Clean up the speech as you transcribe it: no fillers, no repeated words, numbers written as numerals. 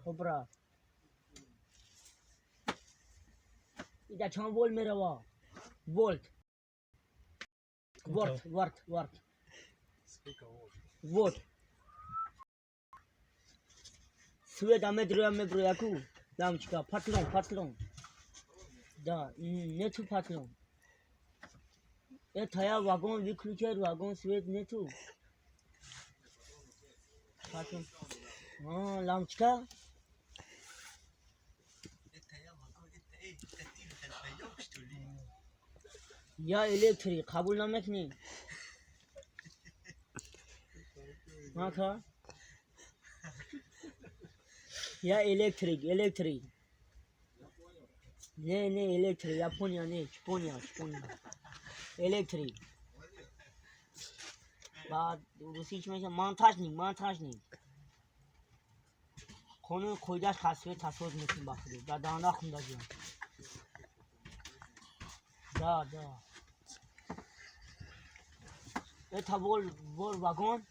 Opera. İda çan vol mera va. Volt. Wort. Volt. Suet ame bro yaku. Lamchka patlon. Da ne tu patlon. E thaya wagon viklucher wagon suet ne tu. Patlon. Ha lamchka. Ya elektrik kabullenmek ne? Maka? Ya elektrik. Ne elektrik? Japonya ne? Japonya. Elektrik. Ba Rusi içmeyse montaj ne? Konu koydaş kasvet tasavvur metin bakıyor. Da dağına akımda diyor. Da. Eta vol vagon.